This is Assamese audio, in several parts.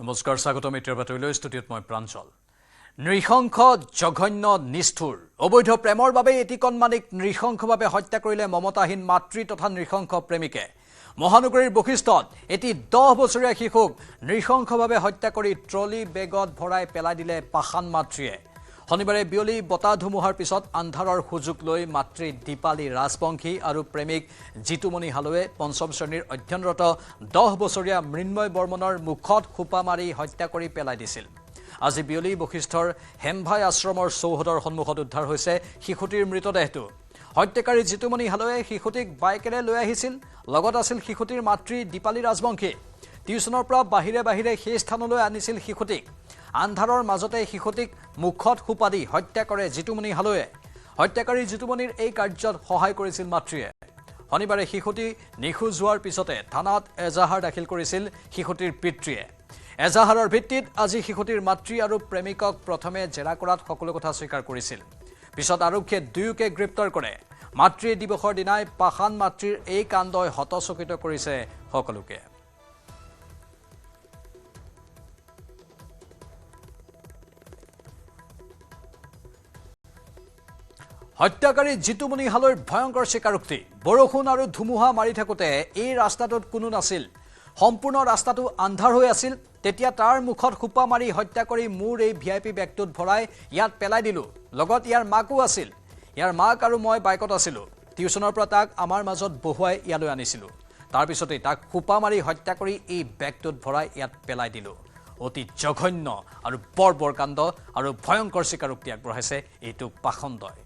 নমস্কাৰ স্বাগতম মিত্ৰৰ বাতৰিলৈ ষ্টুডিঅ'ত মই প্ৰাঞ্জল নৃশংস জঘন্য নিষ্ঠুৰ অবৈধ প্ৰেমৰ বাবে এটিকণমানিক নৃশংসভাৱে হত্যা কৰিলে মমতাহীন মাতৃ তথা নৃশংস প্ৰেমিকে মহানগৰীৰ বশিষ্ঠত এটি 10 বছৰীয়া শিশুক নৃশংসভাৱে হত্যা কৰি ট্ৰলি বেগত ভৰাই পেলাই দিলে পাখান মাতৃয়ে শনিবাৰে বিয়লি বতাহ ধুমুহাৰ পিছত আন্ধাৰৰ সুযোগ লৈ মাতৃ দীপালী ৰাজবংশী আৰু প্ৰেমিক জিতুমণি হালৱে পঞ্চম শ্ৰেণীৰ অধ্যয়নৰত 10 বছৰীয়া মৃন্ময় বৰ্মনৰ মুখত খোপা মাৰি হত্যা কৰি পেলাই দিছিল আজি বিয়লি বশিষ্ঠৰ হেমভাই আশ্ৰমৰ চৌহদৰ সন্মুখত উদ্ধাৰ হৈছে শিশুটিৰ মৃতদেহটো হত্যাকাৰী জিতুমণি হালৱে শিশুটিক বাইকেৰে লৈ আহিছিল লগত আছিল শিশুটিৰ মাতৃ দীপালী ৰাজবংশী টিউচনৰ পৰা বাহিৰে বাহিৰে সেই স্থানলৈ আনিছিল শিশুটিক আন্ধাৰৰ মাজতে শিশুটিক মুখত খোপা দি হত্যা কৰে জিতুমণি হালৱে হত্যাকাৰী জিতুমণিৰ এই কাৰ্যত সহায় কৰিছিল মাতৃয়ে শনিবাৰে শিশুটি নিখোজ হোৱাৰ পিছতে থানাত এজাহাৰ দাখিল কৰিছিল শিশুটিৰ পিতৃয়ে এজাহাৰৰ ভিত্তিত আজি শিশুটিৰ মাতৃ আৰু প্ৰেমিকক প্ৰথমে জেৰা কৰাত সকলো কথা স্বীকাৰ কৰিছিল পিছত আৰক্ষীয়ে দুয়োকে গ্ৰেপ্তাৰ কৰে মাতৃ দিৱসৰ দিনাই পাখান মাতৃৰ এই কাণ্ডই হতচকিত কৰিছে সকলোকে হত্যাকাৰী জিতুমণি হালৈৰ ভয়ংকৰ স্বীকাৰোক্তি বৰষুণ আৰু ধুমুহা মাৰি থাকোতে এই ৰাস্তাটোত কোনো নাছিল সম্পূৰ্ণ ৰাস্তাটো আন্ধাৰ হৈ আছিল তেতিয়া তাৰ মুখত খোপা মাৰি হত্যা কৰি মোৰ এই ভিআইপি বেগটোত ভৰাই ইয়াত পেলাই দিলো লগত ইয়াৰ মাকো আছিল ইয়াৰ মাক আৰু মই বাইকত আছিলো টিউচনৰ পৰা তাক আমাৰ মাজত বহুৱাই ইয়ালৈ আনিছিলো তাৰ পিছতে তাক খোপা মাৰি হত্যা কৰি এই বেগটোত ভৰাই ইয়াত পেলাই দিলো অতি জঘন্য আৰু বৰ্বৰ কাণ্ড আৰু ভয়ংকৰ স্বীকাৰোক্তি আগবঢ়াইছে এইটো পাখণ্ডই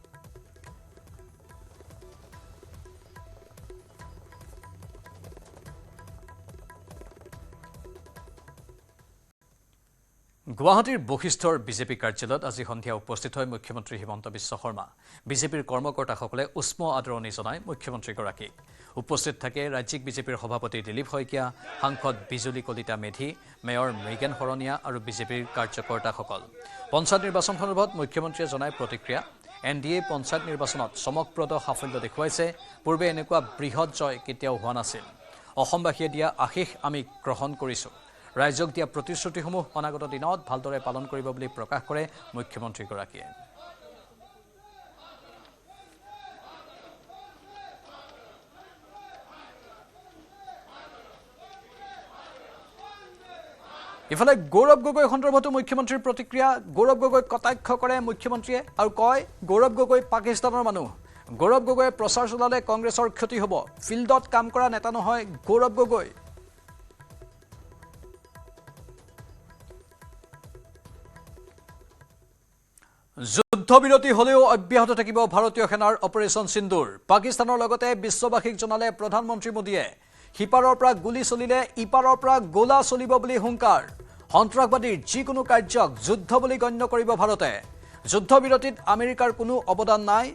গুৱাহাটীৰ বশিষ্ঠৰ বিজেপি কাৰ্যালয়ত আজি সন্ধিয়া উপস্থিত হয় মুখ্যমন্ত্ৰী হিমন্ত বিশ্ব শৰ্মা বিজেপিৰ কৰ্মকৰ্তাসকলে উষ্ম আদৰণি জনায় মুখ্যমন্ত্ৰীগৰাকীক উপস্থিত থাকে ৰাজ্যিক বিজেপিৰ সভাপতি দিলীপ শইকীয়া সাংসদ বিজুলী কলিতা মেধি মেয়ৰ মৃগেন শৰণীয়া আৰু বিজেপিৰ কাৰ্যকৰ্তাসকল পঞ্চায়ত নিৰ্বাচন সন্দৰ্ভত মুখ্যমন্ত্ৰীয়ে জনায় প্ৰতিক্ৰিয়া এনডিএ পঞ্চায়ত নিৰ্বাচনত চমকপ্ৰদ সাফল্য দেখুৱাইছে পূৰ্বে এনেকুৱা বৃহৎ জয় কেতিয়াও হোৱা নাছিল অসমবাসীয়ে দিয়া আশীষ আমি গ্ৰহণ কৰিছোঁ ৰাজ্যক দিয়া প্ৰতিশ্ৰুতিসমূহ অনাগত দিনত ভালদৰে পালন কৰিব বুলি প্ৰকাশ কৰে মুখ্যমন্ত্ৰীগৰাকীয়ে ইফালে গৌৰৱ গগৈ সন্দৰ্ভতো মুখ্যমন্ত্ৰীৰ প্ৰতিক্ৰিয়া গৌৰৱ গগৈক কটাক্ষ কৰে মুখ্যমন্ত্ৰীয়ে আৰু কয় গৌৰৱ গগৈ পাকিস্তানৰ মানুহ গৌৰৱ গগৈয়ে প্ৰচাৰ চলালে কংগ্ৰেছৰ ক্ষতি হ'ব ফিল্ডত কাম কৰা নেতা নহয় গৌৰৱ গগৈ যুদ্ধবিৰতি হলেও অব্যাহত থাকিব ভাৰতীয় সেনাৰ অপাৰেশ্যন সিন্দুৰ পাকিস্তানৰ লগতে বিশ্ববাসীক জনালে প্ৰধানমন্ত্ৰী মোদীয়ে হিপাৰৰ পৰা গুলি চলিলে ইপাৰৰ পৰা গোলা চলিব বুলি হুংকাৰ সন্ত্ৰাসবাদীৰ যিকোনো কাৰ্যক যুদ্ধ বুলি গণ্য কৰিব ভাৰতে যুদ্ধবিৰতিত আমেৰিকাৰ কোনো অৱদান নাই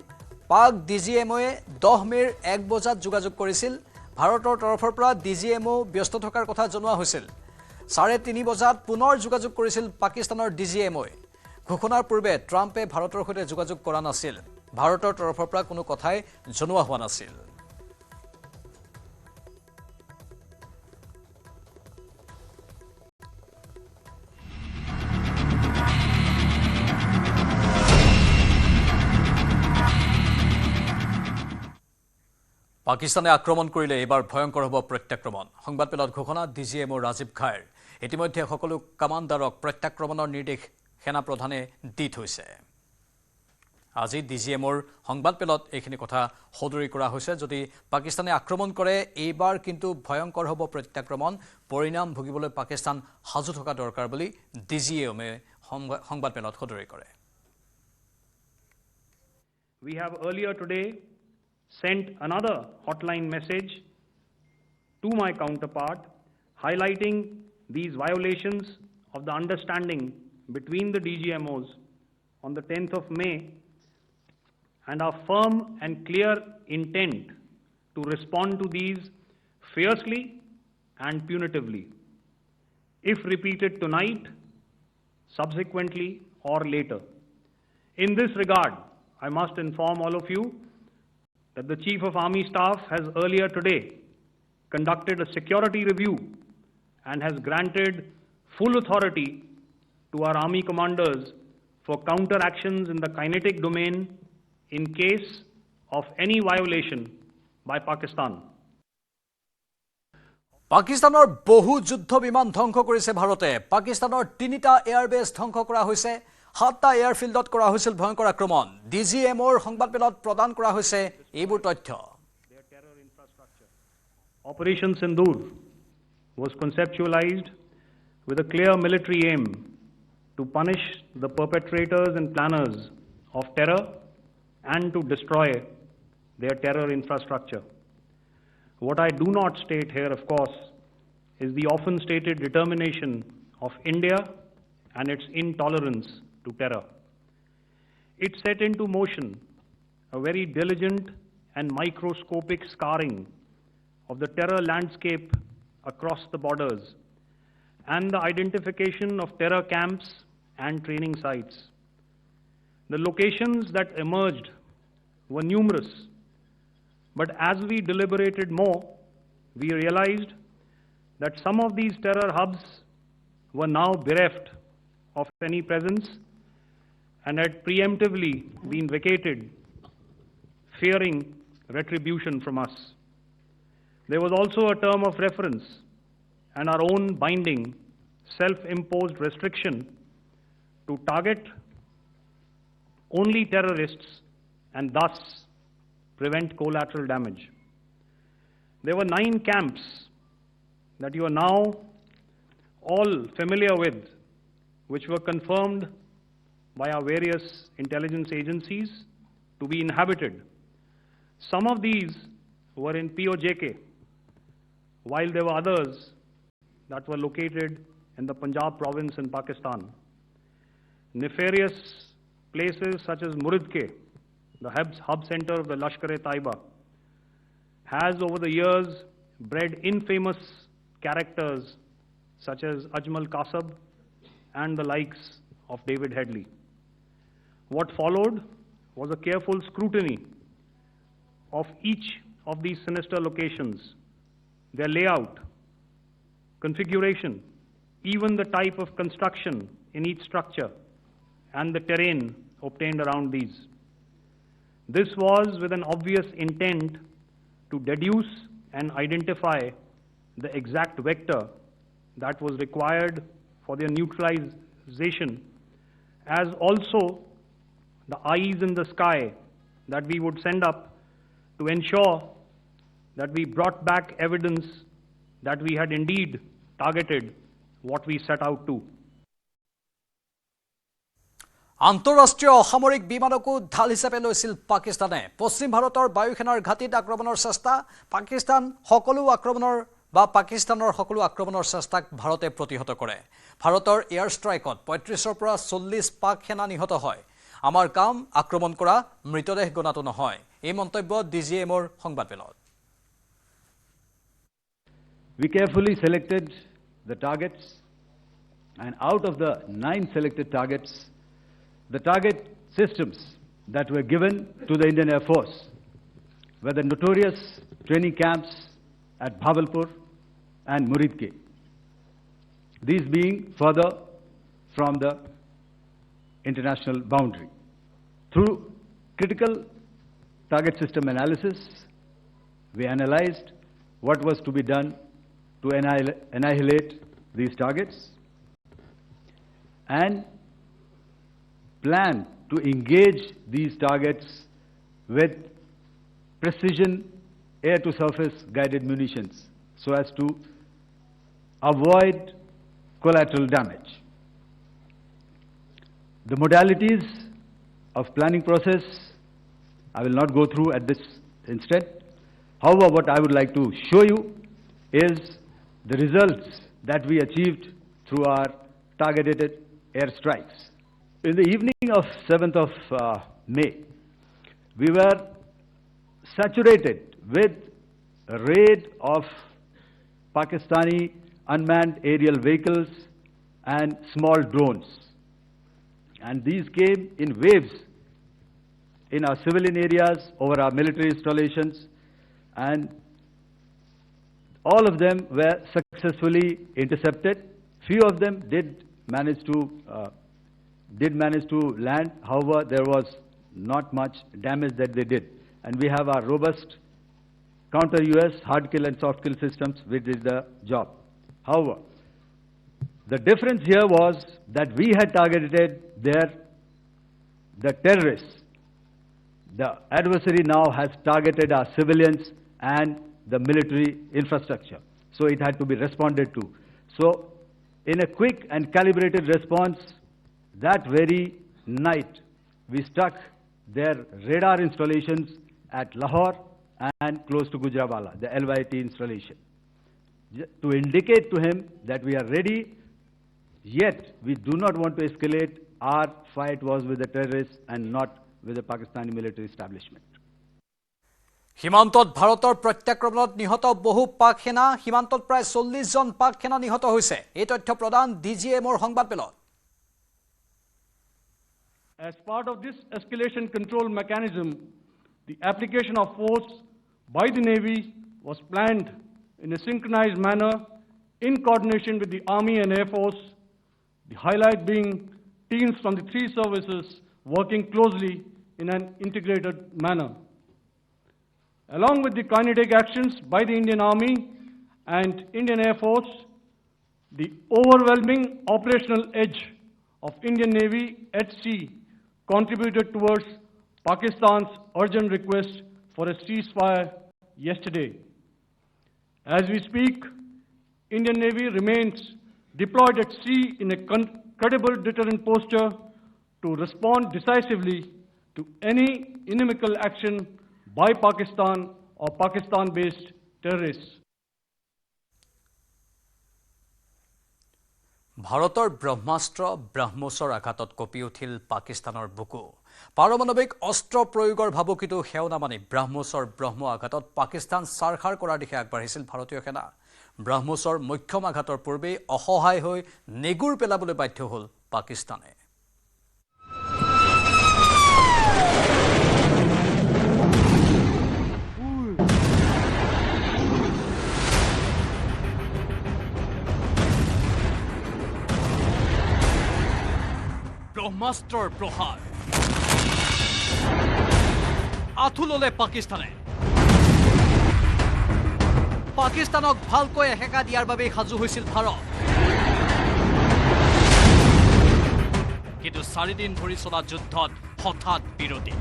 পাক ডিজিএমঅয়ে 10 মেৰ 1 বজাত যোগাযোগ কৰিছিল ভাৰতৰ তৰফৰ পৰা ডিজিএমঅ ব্যস্ত থকাৰ কথা জনোৱা হৈছিল 3:30 বজাত পুনৰ যোগাযোগ কৰিছিল পাকিস্তানৰ ডিজিএমঅয়ে ঘোষণাৰ পূৰ্বে ট্ৰাম্পে ভাৰতৰ সৈতে যোগাযোগ কৰা নাছিল ভাৰতৰ তৰফৰ পৰা কোনো কথাই জনোৱা হোৱা নাছিল পাকিস্তানে আক্ৰমণ কৰিলে এবাৰ ভয়ংকৰ হ'ব প্ৰত্যাক্ৰমণ সংবাদমেলত ঘোষণা ডিজিএমঅ ৰাজীৱ খাইৰ ইতিমধ্যে সকলো কমাণ্ডাৰক প্ৰত্যাক্ৰমণৰ নিৰ্দেশ সেনা প্ৰধানে দি থৈছে আজি ডিজিএমঅৰ সংবাদমেলত এইখিনি কথা সদৰি কৰা হৈছে যদি পাকিস্তানে আক্ৰমণ কৰে এইবাৰ কিন্তু ভয়ংকৰ হ'ব প্ৰত্যাক্ৰমণ পৰিণাম ভুগিবলৈ পাকিস্তান সাজু থকা দৰকাৰ বুলি ডিজিএমএ সংবাদমেলত সদৰি কৰে We have earlier today sent another hotline message to my counterpart highlighting these violations of the understanding between the DGMOs on the 10th of May and our firm and clear intent to respond to these fiercely and punitively, if repeated tonight, subsequently or later. In this regard, I must inform all of you that the Chief of Army Staff has earlier today conducted a security review and has granted full authority to our army commanders for counter-actions in the kinetic domain in case of any violation by Pakistan. পাকিস্তানৰ বহু যুদ্ধ বিমান ধ্বংস কৰিছে ভাৰতে। পাকিস্তানৰ 3টা এয়াৰবেছ ধ্বংস কৰা হৈছে, 7টা এয়াৰফিল্ডত কৰা হৈছিল ভয়ংকৰ আক্ৰমণ। ডিজিএমৰ সংবাদমেলত প্ৰদান কৰা হৈছে এইবোৰ তথ্য। Operation Sindoor was conceptualized with a clear military aim to punish the perpetrators and planners of terror and to destroy their terror infrastructure. What I do not state here, of course, is the often stated determination of India and its intolerance to terror. It set into motion a very diligent and microscopic scarring of the terror landscape across the borders and the identification of terror camps and training sites. The locations that emerged were numerous, but as we deliberated more, we realized that some of these terror hubs were now bereft of any presence and had preemptively been vacated, fearing retribution from us. There was also a term of reference and our own binding, self-imposed restriction to target only terrorists and thus prevent collateral damage. There were 9 camps that you are now all familiar with, which were confirmed by our various intelligence agencies to be inhabited. Some of these were in POJK, while there were others that were located in the Punjab province in Pakistan. Nefarious places such as Muridke, the hub center of the Lashkar-e-Taiba, has over the years bred infamous characters such as Ajmal Kasab and the likes of David Headley. What followed was a careful scrutiny of each of these sinister locations, their layout, configuration, even the type of construction in each structure, and the terrain obtained around these. This was with an obvious intent to deduce and identify the exact vector that was required for their neutralization, as also the eyes in the sky that we would send up to ensure that we brought back evidence that we had indeed targeted what we set out to. আন্তঃৰাষ্ট্ৰীয় অসামৰিক বিমানকো ঢাল হিচাপে লৈছিল পাকিস্তানে। পশ্চিম ভাৰতৰ বায়ুসেনাৰ ঘাটিত আক্ৰমণৰ চেষ্টা, পাকিস্তানৰ সকলো আক্ৰমণৰ চেষ্টাক ভাৰতে প্ৰতিহত কৰে। ভাৰতৰ এয়াৰ ষ্ট্ৰাইকত 35ৰ পৰা 40 পাক সেনা নিহত হয়। আমাৰ কাম আক্ৰমণ কৰা, মৃতদেহ গণাটো নহয়, এই মন্তব্য ডিজিএমৰ সংবাদমেলত। We carefully selected the targets, and out of the 9 selected targets, the target systems that were given to the Indian Air Force were the notorious training camps at Bhavalpur and Muridke, these being further from the international boundary. Through critical target system analysis, we analyzed what was to be done to annihilate these targets and plan to engage these targets with precision air-to-surface guided munitions so as to avoid collateral damage. The modalities of planning process I will not go through at this instant. However, what I would like to show you is the results that we achieved through our targeted airstrikes. In the evening of 7th of May, we were saturated with a raid of Pakistani unmanned aerial vehicles and small drones. And these came in waves in our civilian areas, over our military installations, and all of them were successfully intercepted Few of them did manage to land. However, there was not much damage that they did. And we have our robust counter-US hard kill and soft kill systems, which did the job. However, the difference here was that we had targeted the terrorists. The adversary now has targeted our civilians and the military infrastructure. So it had to be responded to. So in a quick and calibrated response, that very night, we struck their radar installations at Lahore and close to Gujranwala, the LYT installation, to indicate to him that we are ready, yet we do not want to escalate. Our fight was with the terrorists and not with the Pakistani military establishment. সীমান্তত ভাৰতৰ প্ৰত্যাক্ৰমণত নিহত বহু পাক সেনা সীমান্তত প্ৰায় 40 জন পাক সেনা নিহত হৈছে এই তথ্য প্ৰদান ডিজিএমৰ সংবাদমেলত As part of this escalation control mechanism, the application of force by the Navy was planned in a synchronized manner in coordination with the Army and Air Force, the highlight being teams from the three services working closely in an integrated manner. Along with the kinetic actions by the Indian Army and Indian Air Force, the overwhelming operational edge of Indian Navy at sea contributed towards Pakistan's urgent request for a ceasefire yesterday. As we speak, Indian Navy remains deployed at sea in a credible deterrent posture to respond decisively to any inimical action by Pakistan or Pakistan-based terrorists. ভাৰতৰ ব্ৰহ্মাস্ত্ৰ ব্ৰহ্মোছৰ আঘাতত কঁপি উঠিল পাকিস্তানৰ বুকু পাৰমাণৱিক অস্ত্ৰ প্ৰয়োগৰ ভাবুকিটো হেওনা মানি ব্ৰহ্মোছৰ ব্ৰহ্ম আঘাতত পাকিস্তান সাৰখাৰ কৰাৰ দিশে আগবাঢ়িছিল ভাৰতীয় সেনা ব্ৰহ্মোছৰ মুখ্যম আঘাতৰ পূৰ্বে অসহায় হৈ নেগুৰ পেলাবলৈ বাধ্য হ'ল পাকিস্তানে ব্ৰহ্মাস্ত্ৰৰ প্ৰহাৰ আথুললে পাকিস্তানে পাকিস্তানক ভালকৈ এহেকা দিয়াৰ বাবে সাজু হৈছিল ভাৰত কিন্তু 4 দিন ধৰি চলা যুদ্ধত হঠাৎ বিৰতি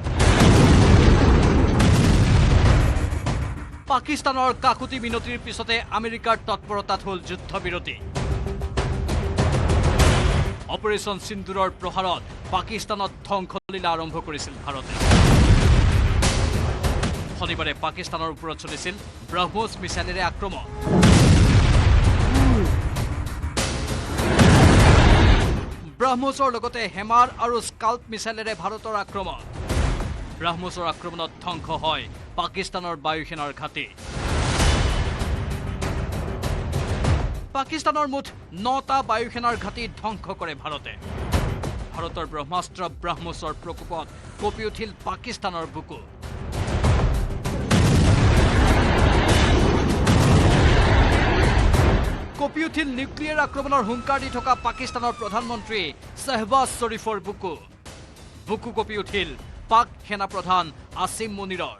পাকিস্তানৰ কাকুতি মিনতিৰ পিছতে আমেৰিকাৰ তৎপৰতাত হ'ল যুদ্ধ বিৰতি অপাৰেশন সিন্দুৰৰ প্ৰহাৰত পাকিস্তানত ধ্বংসলীলা আৰম্ভ কৰিছিল ভাৰতে শনিবাৰে পাকিস্তানৰ ওপৰত চলিছিল ব্ৰহ্মোছ মিছাইলেৰে আক্ৰমণ ব্ৰহ্মোছৰ লগতে হেমাৰ আৰু স্কাল্প মিছাইলেৰে ভাৰতৰ আক্ৰমণ ব্ৰহ্মোছৰ আক্ৰমণত ধ্বংস হয় পাকিস্তানৰ বায়ুসেনাৰ ঘাটি পাকিস্তানৰ মুঠ 9টা বায়ুসেনাৰ ঘাটি ধ্বংস কৰে ভাৰতে ভাৰতৰ ব্ৰহ্মাস্ত্ৰ ব্ৰহ্মোছৰ প্ৰকোপত কঁপি উঠিল পাকিস্তানৰ বুকু কঁপি উঠিল নিউক্লিয়াৰ আক্ৰমণৰ হুংকাৰ দি থকা পাকিস্তানৰ প্ৰধানমন্ত্ৰী শ্বাহবাজ শ্বৰীফৰ বুকু কঁপি উঠিল পাক সেনা প্ৰধান আসিম মুনিৰৰ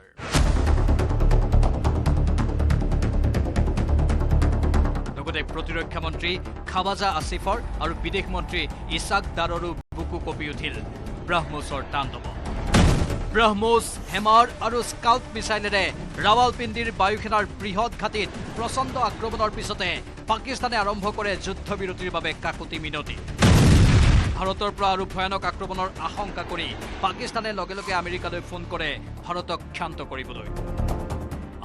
প্ৰতিৰক্ষা মন্ত্ৰী খাৱাজা আসিফৰ আৰু বিদেশ মন্ত্ৰী ইছাক দাৰৰো বুকু কঁপি উঠিল ব্ৰহ্মোছৰ তাণ্ডৱ ব্ৰহ্মোছ হেমাৰ আৰু স্কাল্প মিছাইলেৰে ৰাৱালপিণ্ডিৰ বায়ুসেনাৰ বৃহৎ ঘাটিত প্ৰচণ্ড আক্ৰমণৰ পিছতে পাকিস্তানে আৰম্ভ কৰে যুদ্ধবিৰতিৰ বাবে কাকুতি মিনতি ভাৰতৰ পৰা আৰু ভয়ানক আক্ৰমণৰ আশংকা কৰি পাকিস্তানে লগে লগে আমেৰিকালৈ ফোন কৰে ভাৰতক ক্ষান্ত কৰিবলৈ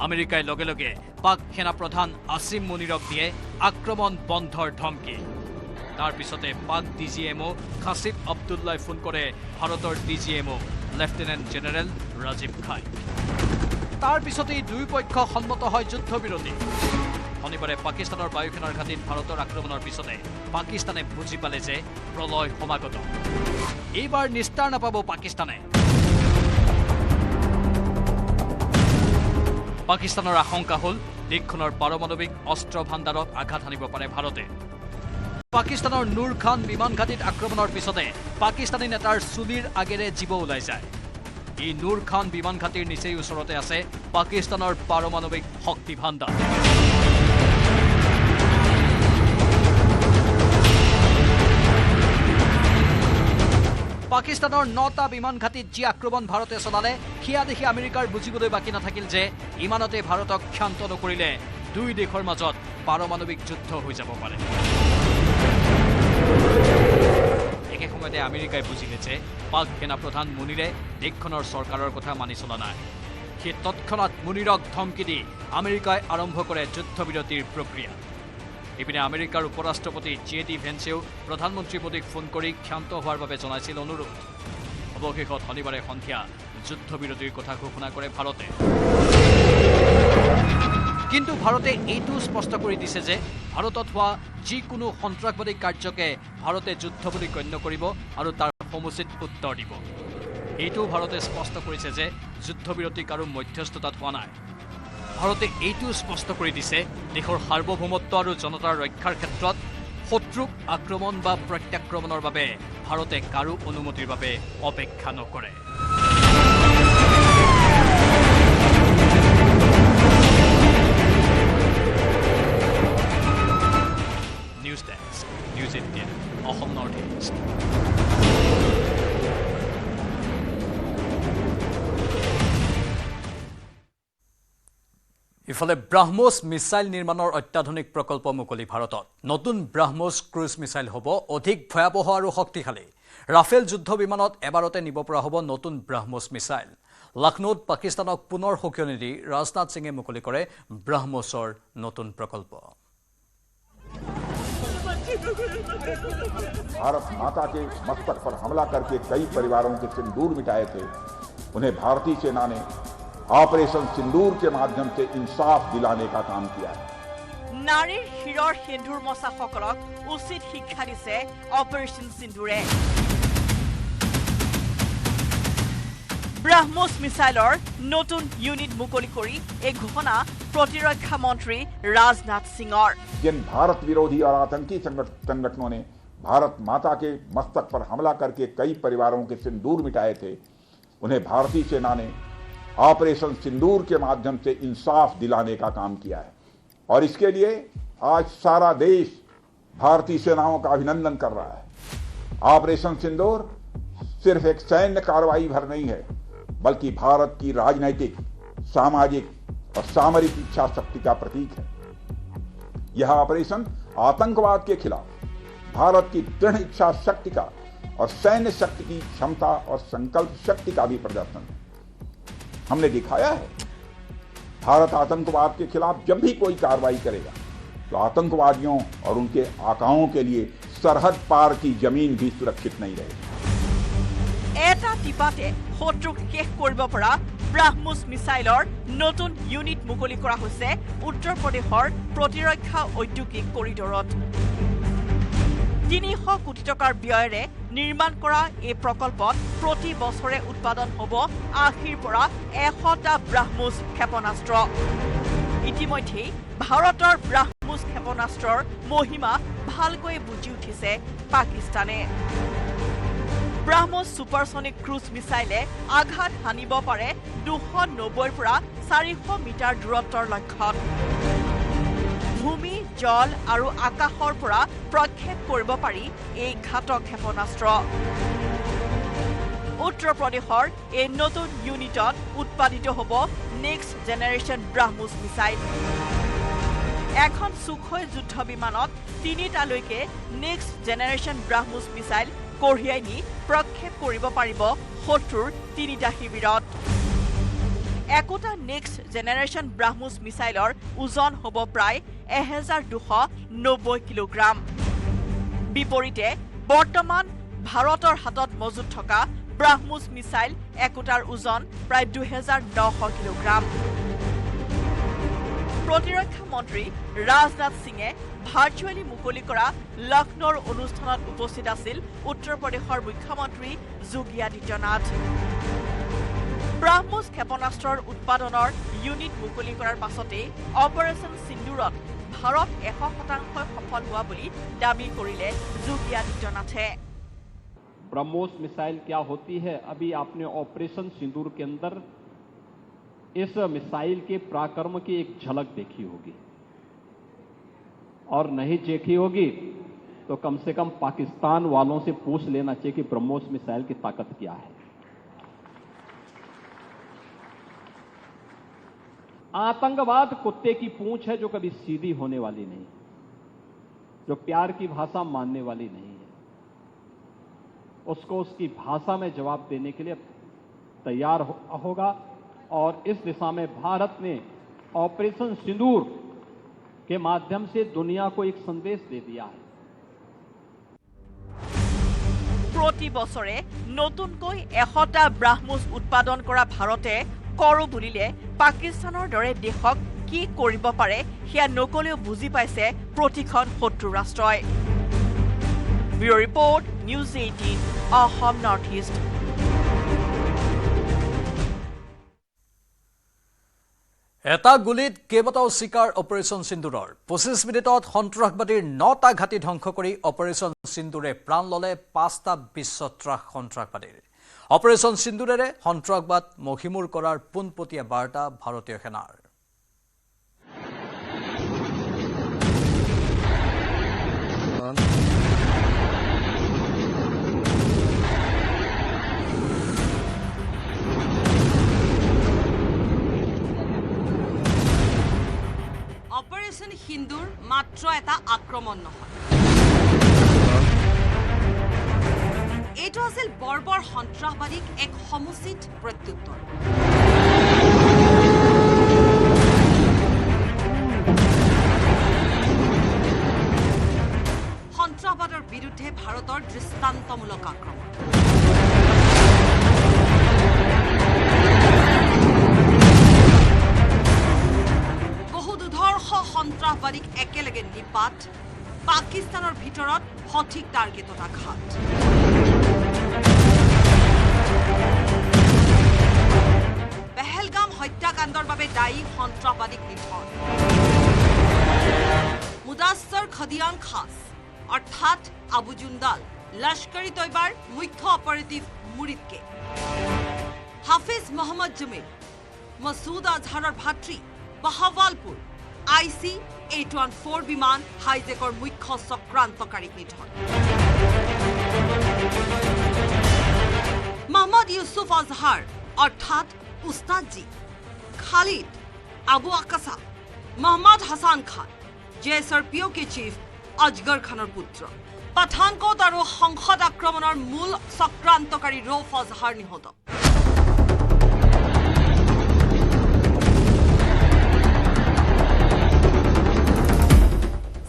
আমেৰিকাই লগে লগে পাক সেনা প্ৰধান আসিম মুনিৰক দিয়ে আক্ৰমণ বন্ধৰ ধমকি তাৰ পিছতে পাক ডিজিএমও খাছিফ আব্দুল্লাই ফোন কৰে ভাৰতৰ ডিজিএমও লেফটেনেণ্ট জেনেৰেল ৰাজীৱ খাই তাৰ পিছতেই দুই পক্ষ সন্মত হয় যুদ্ধবিৰতি শনিবাৰে পাকিস্তানৰ বায়ুসেনাৰ ঘাটিত ভাৰতৰ আক্ৰমণৰ পিছতে পাকিস্তানে বুজি পালে যে প্ৰলয় সমাগত এইবাৰ নিস্তাৰ নাপাব পাকিস্তানে পাকিস্তানৰ আশংকা হ'ল দেশখনৰ পাৰমাণৱিক অস্ত্ৰ ভাণ্ডাৰত আঘাত হানিব পাৰে ভাৰতে পাকিস্তানৰ নুৰ খান বিমান ঘাটিত আক্ৰমণৰ পিছতে পাকিস্তানী নেতাৰ চুলিৰ আগেৰে জীৱ ওলাই যায়। এই নুৰ খান বিমান ঘাটিৰ নিচেই ওচৰতে আছে পাকিস্তানৰ পাৰমাণৱিক শক্তি ভাণ্ডাৰ। পাকিস্তানৰ 9টা বিমান ঘাটিত যি আক্ৰমণ ভাৰতে চলালে সেয়া দেখি আমেৰিকাৰ বুজিবলৈ বাকী নাথাকিল যে ইমানতে ভাৰতক ক্ষান্ত নকৰিলে দুই দেশৰ মাজত পাৰমাণৱিক যুদ্ধ হৈ যাব পাৰে। একে সময়তে আমেৰিকাই বুজিলে যে পাক সেনাপ্ৰধান মুনিৰে দেশখনৰ চৰকাৰৰ কথা মানি চলা নাই। সেই তৎক্ষণাৎ মুনিৰক ধমকি দি আমেৰিকাই আৰম্ভ কৰে যুদ্ধবিৰতিৰ প্ৰক্ৰিয়া। ইপিনে আমেৰিকাৰ উপৰাষ্ট্ৰপতি JD ভেন্সেও প্ৰধানমন্ত্ৰী মোদীক ফোন কৰি ক্ষান্ত হোৱাৰ বাবে জনাইছিল অনুৰোধ। অৱশেষত শনিবাৰে সন্ধিয়া যুদ্ধবিৰতিৰ কথা ঘোষণা কৰে ভাৰতে। কিন্তু ভাৰতে এইটো স্পষ্ট কৰি দিছে যে ভাৰতত হোৱা যিকোনো সন্ত্ৰাসবাদী কাৰ্যকে ভাৰতে যুদ্ধ বুলি গণ্য কৰিব আৰু তাৰ সমুচিত উত্তৰ দিব। এইটো ভাৰতে স্পষ্ট কৰিছে যে যুদ্ধবিৰতিক আৰু মধ্যস্থতাত হোৱা নাই। ভাৰতে এইটো স্পষ্ট কৰি দিছে দেশৰ সাৰ্বভৌমত্ব আৰু জনতাৰ ৰক্ষাৰ ক্ষেত্ৰত শত্ৰুক আক্ৰমণ বা প্ৰত্যাক্ৰমণৰ বাবে ভাৰতে কাৰো অনুমতিৰ বাবে অপেক্ষা নকৰে। News desk, News 18 Assam Northeast। ইফালে ব্ৰাহ্মোছ মিছাইল নিৰ্মাণৰ অত্যাধুনিক প্ৰকল্প মুকলি ভাৰতত। নতুন ব্ৰাহ্মোছ ক্ৰুজ মিছাইল হ'ব অধিক ভয়াৱহ আৰু শক্তিশালী। ৰাফেল যুদ্ধ বিমানত এবাৰতে নিব পৰা হ'ব নতুন ব্ৰাহ্মোছ মিছাইল। লক্ষ্ণৌত পাকিস্তানক পুনৰ সকিয়নি দি ৰাজনাথ সিঙে মুকলি কৰে ব্ৰাহ্মোছৰ নতুন প্ৰকল্প। भारत माता के मस्तक पर हमला करके कई परिवारों के सिंदूर मिटाए थे। उन्हें भारतीय सेना ने ऑपरेशन सिंदूर के माध्यम से इंसाफ दिलाने का काम किया है। नारीर हिৰৰ সেন্দুৰ মছা সকলক উচিত শিক্ষা দিছে অপাৰেশন সিন্দুৰে। ব্ৰাহ্মোছ মিছাইলৰ নতুন ইউনিট মুকলি কৰি এই ঘোষণা প্ৰতিৰক্ষা মন্ত্ৰী ৰাজনাথ সিঙৰ। जिन भारत विरोधी और आतंकी संगठनों ने भारत माता के मस्तक पर हमला करके कई परिवारों के सिंदूर मिटाए थे, उन्हें भारतीय सेना ने ऑपरेशन सिंदूर के माध्यम से इंसाफ दिलाने का काम किया है। और इसके लिए आज सारा देश भारतीय सेनाओं का अभिनंदन कर रहा है। ऑपरेशन सिंदूर सिर्फ एक सैन्य कार्रवाई भर नहीं है, बल्कि भारत की राजनैतिक, सामाजिक और सामरिक इच्छा शक्ति का प्रतीक है। यह ऑपरेशन आतंकवाद के खिलाफ भारत की दृढ़ इच्छा शक्ति का और सैन्य शक्ति की क्षमता और संकल्प शक्ति का भी प्रदर्शन है। हमने दिखाया है भारत आतंकवाद के खिलाफ जब भी कोई कार्रवाई करेगा तो आतंकवादियों और उनके आकाओं के लिए सरहद पार की जमीन भी सुरक्षित नहीं रहेगी। এটা টিপাতে শত্ৰুক শেষ কৰিব পৰা ব্ৰাহ্মোছ মিছাইলৰ নতুন ইউনিট মুকলি কৰা হৈছে উত্তৰ প্ৰদেশৰ প্ৰতিৰক্ষা ঔদ্যোগিক কৰিডৰত। 300 কোটি টকাৰ ব্যয়েৰে নিৰ্মাণ কৰা এই প্ৰকল্পত প্ৰতি বছৰে উৎপাদন হ'ব 80ৰ পৰা 100টা ব্ৰাহ্মোছ ক্ষেপণাস্ত্ৰ। ইতিমধ্যে ভাৰতৰ ব্ৰাহ্মোছ ক্ষেপণাস্ত্ৰৰ মহিমা ভালকৈ বুজি উঠিছে পাকিস্তানে। ব্ৰাহ্মোছ সুপাৰসনিক ক্ৰুজ মিছাইলে আঘাত হানিব পাৰে 290ৰ পৰা 400 মিটাৰ দূৰত্বৰ লক্ষ্যত। ভূমি, জল আৰু আকাশৰ পৰা প্ৰক্ষেপ কৰিব পাৰি এই ঘাতক ক্ষেপণাস্ত্ৰ। উত্তৰ প্ৰদেশৰ এই নতুন ইউনিটত উৎপাদিত হ'ব নেক্সট জেনেৰেশ্যন ব্ৰাহ্মোছ মিছাইল। এখন সুখোই যুদ্ধ বিমানত 3টালৈকে নেক্সট জেনেৰেশ্যন ব্ৰাহ্মোছ মিছাইল কঢ়িয়াই নি প্ৰক্ষেপ কৰিব পাৰিব শত্ৰুৰ 3টা শিবিৰত। একোটা নেক্সট জেনেৰেশ্যন ব্ৰাহ্মোছ মিছাইলৰ ওজন হ'ব প্ৰায় 1290 কিলোগ্ৰাম। বিপৰীতে বৰ্তমান ভাৰতৰ হাতত মজুত থকা ব্ৰাহ্মোছ মিছাইল একোটাৰ ওজন প্ৰায় 2900 কিলোগ্ৰাম। প্ৰতিৰক্ষা মন্ত্ৰী ৰাজনাথ সিঙে ভাৰ্চুৱেলি মুকলি কৰা লক্ষ্ণৌৰ অনুষ্ঠানত উপস্থিত আছিল উত্তৰ প্ৰদেশৰ মুখ্যমন্ত্ৰী যোগী আদিত্যনাথ। ব্ৰাহ্মোছ ক্ষেপণাস্ত্ৰৰ উৎপাদনৰ ইউনিট মুকলি কৰাৰ পাছতেই অপাৰেশ্যন সিন্দুৰত ভাৰত 100% সফল হোৱা বুলি দাবী কৰিলে যোগী আদিত্যনাথে। ब्रह्मोस मिसाइल क्या होती है, अभी आपने ऑपरेशन सिंदूर के अंदर इस मिसाइल के पराक्रम की एक झलक देखी होगी, और नहीं देखी होगी तो कम से कम पाकिस्तान वालों से पूछ लेना चाहिए कि ब्रह्मोस मिसाइल की ताकत क्या है। आतंकवाद कुत्ते की पूंछ है जो कभी सीधी होने वाली नहीं, जो प्यार की भाषा मानने वाली नहीं है। उसको उसकी भाषा में जवाब देने के लिए तैयार होगा, और इस दिशा में भारत ने ऑपरेशन सिंदूर के माध्यम से दुनिया को एक संदेश दे दिया है। प्रति बछरे नतुनকৈ 100টা ব্ৰাহ্মোছ উৎপাদন কৰা ভাৰতে কৰো বুলিলে পাকিস্তানৰ দৰে দেশক কি কৰিব পাৰে সেয়া নকলেও বুজি পাইছে প্ৰতিখন শত্ৰু ৰাষ্ট্ৰই। Bureau report news 18 Assam north east. এটা গুলিত কেইবাটাও চিকাৰ অপাৰেশ্যন সিন্দুৰৰ 25 মিনিটত সন্ত্ৰাসবাদীৰ 9টা ঘাটি ধ্বংস কৰি অপাৰেশ্যন সিন্দুৰে প্ৰাণ ললে 5টা বিশ্বত্ৰাস সন্ত্ৰাসবাদীৰ। অপাৰেশ্যন সিন্দুৰেৰে সন্ত্ৰাসবাদ মহিমূৰ কৰাৰ পোনপটীয়া বাৰ্তা ভাৰতীয় সেনাৰ। অপাৰেশ্যন সিন্দুৰ মাত্ৰ এটা আক্ৰমণ নহয়, এইটো আছিল বৰ্বৰ সন্ত্ৰাসবাদীক এক সমুচিত প্ৰত্যুত্তৰ। সন্ত্ৰাসবাদৰ বিৰুদ্ধে ভাৰতৰ দৃষ্টান্তমূলক আক্ৰমণ। সন্ত্ৰাসবাদীক একেলগে নিপাত, পাকিস্তানৰ ভিতৰত সঠিক টাৰ্গেটত আঘাত। পেহেলগাম হত্যাকাণ্ডৰ বাবে দায়ী সন্ত্ৰাসবাদীক নিধন। মুদাছৰ খদিয়ান খাস অৰ্থাৎ আবু জুন্দাল লস্কৰী তৈবাৰ মুখ্য অপাৰেটিভ মুৰিদকে। হাফিজ মোহাম্মদ জমিল মছুদ আজহাৰৰ ভাতৃ বাহাৱালপুৰ IC-814 বিমান হাইজেকৰ মুখ্য চক্ৰান্তকাৰীক নিধন। মোহাম্মদ ইউসুফ আজহাৰ অৰ্থাৎ উস্তাদজি খালিদ আবু আকাছা মোহাম্মদ হাসান খান JSRPO চিফ আজগৰ খানৰ পুত্ৰ। পাঠানকোট আৰু সংসদ আক্ৰমণৰ মূল চক্ৰান্তকাৰী ৰৌফ আজহাৰ নিহত।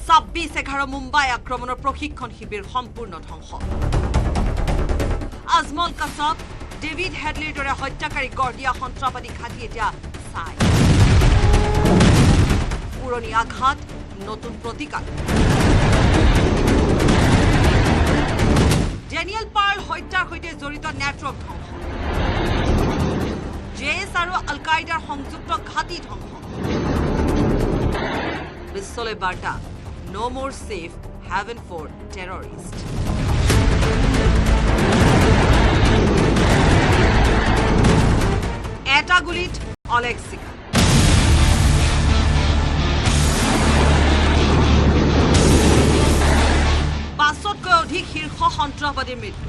26/11 মুম্বাই আক্ৰমণৰ প্ৰশিক্ষণ শিবিৰ সম্পূৰ্ণ ধ্বংস। আজমল কাছব ডেভিড হেডলিৰ দৰে হত্যাকাৰী গঢ় দিয়া সন্ত্ৰাসবাদী ঘাটি এতিয়া চাই। পুৰণি আঘাত নতুন প্ৰতিকাৰ। ডেনিয়েল পাৰ্ল হত্যাৰ সৈতে জড়িত নেটৱৰ্ক ধ্বংস। JS আৰু আল কায়দাৰ সংযুক্ত ঘাটি ধ্বংস। বিশ্বলৈ বাৰ্তা No more safe haven for terrorists. এটা গুলিত অলেগ চিকাৰ। পাঁচতকৈ অধিক শীৰ্ষ সন্ত্ৰাসবাদীৰ মৃত্যু।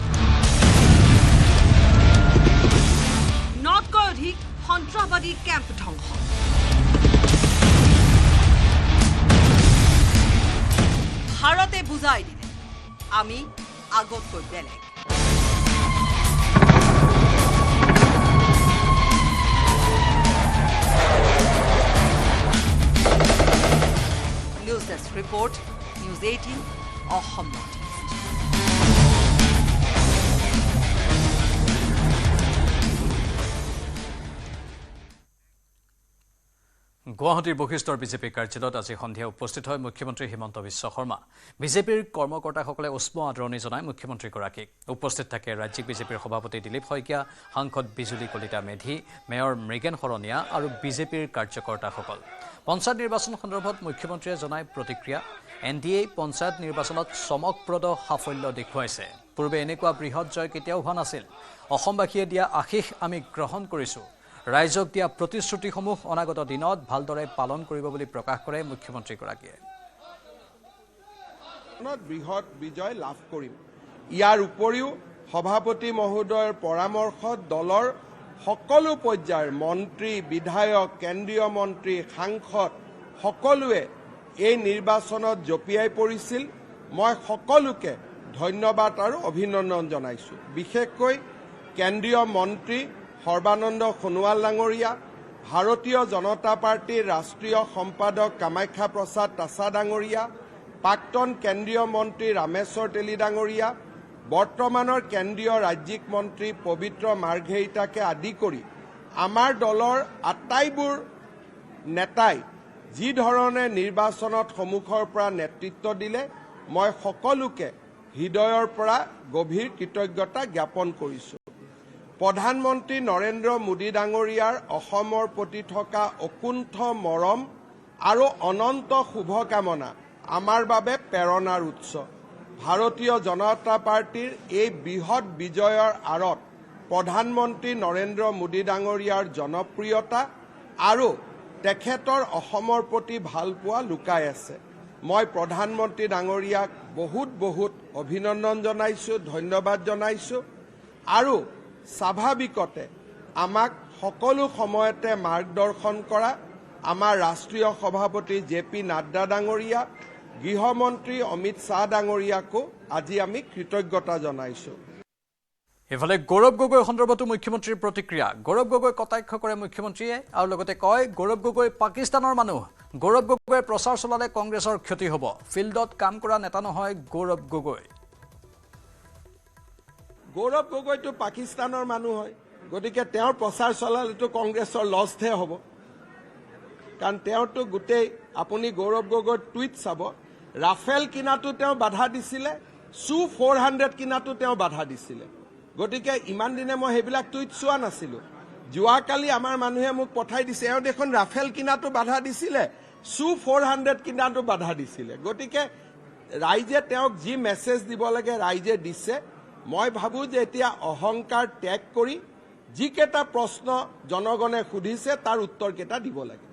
9তকৈ অধিক সন্ত্ৰাসবাদী কেম্প ধ্বংস। ভাৰতে বুজাই দিলে আমি আগতকৈ বেলেগ। News desk report news 18 Assam north east. গুৱাহাটীৰ বশিষ্ঠৰ বিজেপি কাৰ্যালয়ত আজি সন্ধিয়া উপস্থিত হয় মুখ্যমন্ত্ৰী হিমন্ত বিশ্ব শৰ্মা। বিজেপিৰ কৰ্মকৰ্তাসকলে উষ্ম আদৰণি জনায় মুখ্যমন্ত্ৰীগৰাকীক। উপস্থিত থাকে ৰাজ্যিক বিজেপিৰ সভাপতি দিলীপ শইকীয়া, সাংসদ বিজুলী কলিতা মেধি, মেয়ৰ মৃগেন শৰণীয়া আৰু বিজেপিৰ কাৰ্যকৰ্তাসকল। পঞ্চায়ত নিৰ্বাচন সন্দৰ্ভত মুখ্যমন্ত্ৰীয়ে জনাই প্ৰতিক্ৰিয়া NDA পঞ্চায়ত নিৰ্বাচনত চমকপ্ৰদ সাফল্য দেখুৱাইছে পূৰ্বে এনেকুৱা বৃহৎ জয় কেতিয়াও হোৱা নাছিল অসমবাসীয়ে দিয়া আশীষ আমি গ্ৰহণ কৰিছো ৰাইজক দিয়া প্ৰতিশ্ৰুতিসমূহ অনাগত দিনত ভালদৰে পালন কৰিব বুলি প্ৰকাশ কৰে মুখ্যমন্ত্ৰীগৰাকীয়ে বৃহৎ বিজয় লাভ কৰিম ইয়াৰ উপৰিও সভাপতি মহোদয়ৰ পৰামৰ্শত দলৰ সকলো পৰ্যায়ৰ মন্ত্ৰী বিধায়ক কেন্দ্ৰীয় মন্ত্ৰী সাংসদ সকলোৱে এই নিৰ্বাচনত জপিয়াই পৰিছিল মই সকলোকে ধন্যবাদ আৰু অভিনন্দন জনাইছো বিশেষকৈ কেন্দ্ৰীয় মন্ত্ৰী সৰ্বানন্দ সোণোৱাল ডাঙৰীয়া ভাৰতীয় জনতা পাৰ্টিৰ ৰাষ্ট্ৰীয় সম্পাদক কামাখ্যা প্ৰসাদ তাছা ডাঙৰীয়া প্ৰাক্তন কেন্দ্ৰীয় মন্ত্ৰী ৰামেশ্বৰ তেলী ডাঙৰীয়া বৰ্তমানৰ কেন্দ্ৰীয় ৰাজ্যিক মন্ত্ৰী পবিত্ৰ মাৰ্ঘেৰিটাকে আদি কৰি আমাৰ দলৰ আটাইবোৰ নেতাই যি ধৰণে নিৰ্বাচনত সন্মুখৰ পৰা নেতৃত্ব দিলে মই সকলোকে হৃদয়ৰ পৰা গভীৰ কৃতজ্ঞতা জ্ঞাপন কৰিছো প্ৰধানমন্ত্ৰী নৰেন্দ্ৰ মোদী ডাঙৰীয়াৰ অসমৰ প্ৰতি থকা অকুণ্ঠ মৰম আৰু অনন্ত শুভকামনা আমাৰ বাবে প্ৰেৰণাৰ উৎস ভাৰতীয় জনতা পাৰ্টিৰ এই বৃহৎ বিজয়ৰ আঁৰত প্ৰধানমন্ত্ৰী নৰেন্দ্ৰ মোদী ডাঙৰীয়াৰ জনপ্ৰিয়তা আৰু তেখেতৰ অসমৰ প্ৰতি ভালপোৱা লুকাই আছে মই প্ৰধানমন্ত্ৰী ডাঙৰীয়াক বহুত অভিনন্দন জনাইছো ধন্যবাদ জনাইছো আৰু স্বাভাৱিকতে আমাক সকলো সময়তে মাৰ্গদৰ্শন কৰা আমাৰ ৰাষ্ট্ৰীয় সভাপতি JP নাড্ডা ডাঙৰীয়া গৃহমন্ত্ৰী অমিত শ্বাহ ডাঙৰীয়াকো আজি আমি কৃতজ্ঞতা জনাইছো এফালে গৌৰৱ গগৈ সন্দৰ্ভতো মুখ্যমন্ত্ৰীৰ প্ৰতিক্ৰিয়া গৌৰৱ গগৈ কটাক্ষ কৰে মুখ্যমন্ত্ৰীয়ে আৰু লগতে কয় গৌৰৱ গগৈ পাকিস্তানৰ মানুহ গৌৰৱ গগৈৰ প্ৰচাৰ চলালে কংগ্ৰেছৰ ক্ষতি হ'ব ফিল্ডত কাম কৰা নেতা নহয় গৌৰৱ গগৈ গৌৰৱ গগৈটো পাকিস্তানৰ মানুহ হয় গতিকে তেওঁৰ প্ৰচাৰ চলালেতো কংগ্ৰেছৰ লছহে হ'ব কাৰণ তেওঁতো গোটেই আপুনি গৌৰৱ গগৈৰ টুইট চাব ৰাফেল কিনাটো তেওঁ বাধা দিছিলে Su-400 কিনাটো তেওঁ বাধা দিছিলে গতিকে ইমান দিনে মই সেইবিলাক টুইট চোৱা নাছিলো যোৱাকালি আমাৰ মানুহে মোক পঠাই দিছে এওঁ দেখোন ৰাফেল কিনাটো বাধা দিছিলে Su-400 কিনাটো বাধা দিছিলে গতিকে ৰাইজে তেওঁক যি মেছেজ দিব লাগে ৰাইজে দিছে মই ভাবো যে এতিয়া অহংকাৰ ত্যাগ কৰি যিকেইটা প্ৰশ্ন জনগণে সুধিছে তাৰ উত্তৰকেইটা দিব লাগে